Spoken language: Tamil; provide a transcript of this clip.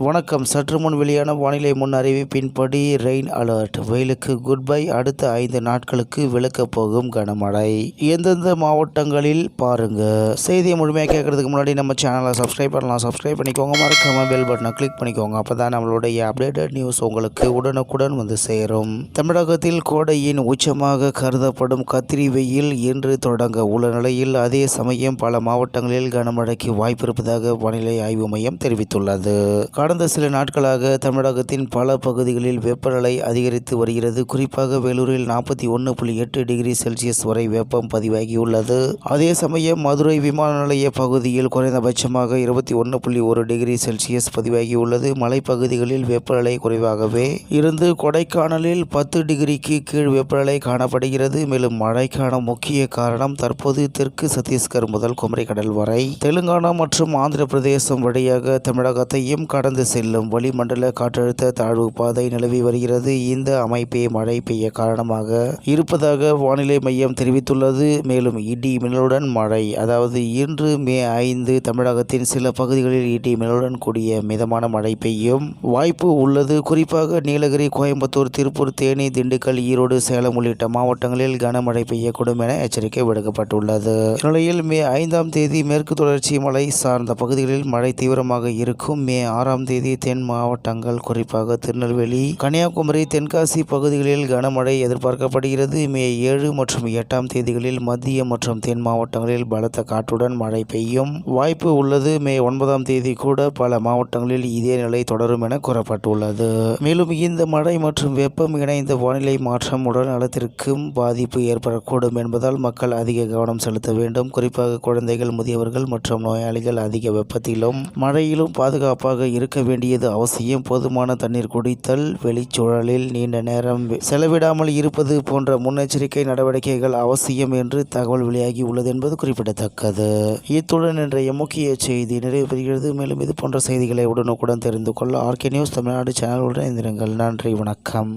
வணக்கம். சற்று முன் வெளியான வானிலை முன் அறிவிப்பின்படி ரெயின் அலர்ட், வெயிலுக்கு குட் பை. அடுத்த 5 நாட்களுக்கு விலக்கப் போகும் கனமழை. எந்தெந்த மாவட்டங்களில் பாருங்க. செய்தியை முழுமையாக கேட்கறதுக்கு முன்னாடி நம்ம சேனலை சப்ஸ்கிரைப் பண்ணலாம். சப்ஸ்கிரைப் பண்ணிக்கோங்க. மறக்காம பெல் பட்டனை கிளிக் பண்ணிக்கோங்க. அப்பதான் நம்மளுடைய அப்டேட்டட் நியூஸ் உங்களுக்கு உடனுக்குடன் வந்து சேரும். தமிழகத்தில் கோடையின் உச்சமாக கருதப்படும் கத்திரி வெயில் இன்று தொடங்க உள்ள நிலையில், அதே சமயம் பல மாவட்டங்களில் கனமழைக்கு வாய்ப்பிருப்பதாக வானிலை ஆய்வு மையம் தெரிவித்துள்ளது. கடந்த சில நாட்களாக தமிழகத்தின் பல பகுதிகளில் வெப்பநிலை அதிகரித்து வருகிறது. குறிப்பாக வேலூரில் 41.8 டிகிரி செல்சியஸ் வரை வெப்பம் பதிவாகியுள்ளது. அதே சமயம் மதுரை விமான நிலைய பகுதியில் குறைந்தபட்சமாக 21.1 டிகிரி செல்சியஸ் பதிவாகியுள்ளது. மலைப்பகுதிகளில் வெப்பநிலை குறைவாகவே இருந்து கொடைக்கானலில் 10 டிகிரிக்கு கீழ் வெப்பநிலை காணப்படுகிறது. மேலும் மழைக்கான முக்கிய காரணம் தற்போது தெற்கு சத்தீஸ்கர் முதல் குமரிக்கடல் வரை தெலுங்கானா மற்றும் ஆந்திர பிரதேசம் வழியாக தமிழகத்தையும் கடந்து செல்லும் வளிமண்டல காற்றழுத்த தாழ்வு பாதை நிலவி வருகிறது. இந்த அமைப்பே மழை பெய்ய காரணமாக இருப்பதாக வானிலை மையம் தெரிவித்துள்ளது. மேலும் இடி மின்னலுடன் மழை, அதாவது இன்று மே 5 தமிழகத்தின் சில பகுதிகளில் இடி மின்னலுடன் கூடிய மிதமான மழை பெய்யும் வாய்ப்பு உள்ளது. குறிப்பாக நீலகிரி, கோயம்புத்தூர், திருப்பூர், தேனி, திண்டுக்கல், ஈரோடு, சேலம் உள்ளிட்ட மாவட்டங்களில் கனமழை பெய்யக்கூடும் என எச்சரிக்கை விடுக்கப்பட்டுள்ளது. இந்நிலையில் மே 5ஆம் தேதி மேற்கு தொடர்ச்சி மலை சார்ந்த பகுதிகளில் மழை தீவிரமாக இருக்கும். மே 6ஆம் தேதி தென் மாவட்டங்கள், குறிப்பாக திருநெல்வேலி, கன்னியாகுமரி, தென்காசி பகுதிகளில் கனமழை எதிர்பார்க்கப்படுகிறது. மே 7 மற்றும் 8ஆம் தேதிகளில் மத்திய மற்றும் தென் மாவட்டங்களில் பலத்த காற்றுடன் மழை பெய்யும் வாய்ப்பு உள்ளது. மே 9ஆம் தேதி கூட பல மாவட்டங்களில் இதே நிலை தொடரும் என கூறப்பட்டுள்ளது. மேலும் இந்த மழை மற்றும் வெப்பம் இணைந்த வானிலை மாற்றம் உடல் நலத்திற்கும் பாதிப்பு ஏற்படக்கூடும் என்பதால் மக்கள் அதிக கவனம் செலுத்த வேண்டும். குறிப்பாக குழந்தைகள், முதியவர்கள் மற்றும் நோயாளிகள் அதிக வெப்பத்திலும் மழையிலும் பாதுகாப்பாக இருக்க வேண்டியது அவசியம். போதுமான தண்ணீர் குடித்தல், வெளிச்சூழலில் நீண்ட நேரம் செலவிடாமல் இருப்பது போன்ற முன்னெச்சரிக்கை நடவடிக்கைகள் அவசியம் என்று தகவல் வெளியாகி உள்ளது என்பது குறிப்பிடத்தக்கது. இத்துடன் இன்றைய முக்கிய செய்தி நிறைவு பெறுகிறது. மேலும் இது போன்ற செய்திகளை உடனுக்குடன் தெரிந்து கொள்ள ஆர்கே நியூஸ் தமிழ்நாடு சேனலுடன் இணைந்திருங்கள். நன்றி, வணக்கம்.